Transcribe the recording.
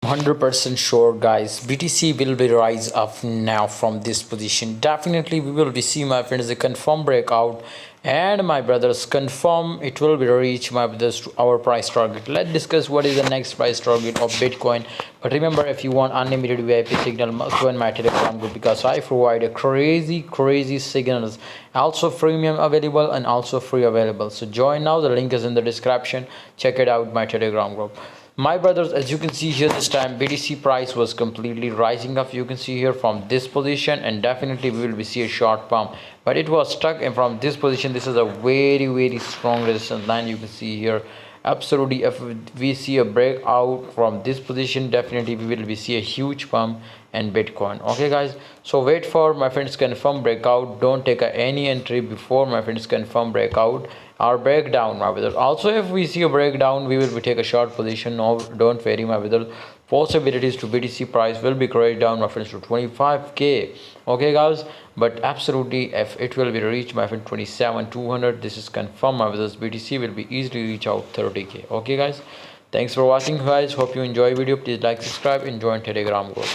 100% sure, guys, BTC will be rise up now from this position. Definitely we will be see, my friends, the confirm breakout, and my brothers, confirm it will be reach, my brothers, to our price target. Let's discuss what is the next price target of Bitcoin. But remember, if you want unlimited VIP signal, must join my Telegram group, because I provide a crazy signals, also premium available and also free available. So join now, the link is in the description. Check it out, my Telegram group. My brothers, as you can see here, this time BTC price was completely rising up, you can see here, from this position, and definitely we will be see a short pump, but it was stuck in from this position. This is a very strong resistance line, you can see here. Absolutely, if we see a breakout from this position, definitely we will be see a huge pump and Bitcoin. Okay guys, so wait for, my friends, confirm breakout. Don't take any entry before, my friends, confirm breakout or breakdown, my brothers. Also, if we see a breakdown, we will be take a short position. No, don't worry, my brothers. Possibilities to BTC price will be crashed down, my friends, to 25k. Okay guys, but absolutely, if it will be reached, my friend, 27,200, this is confirmed, my brothers. BTC will be easily reach out 30k. Okay guys, thanks for watching, guys. Hope you enjoy video. Please like, subscribe, and join Telegram group.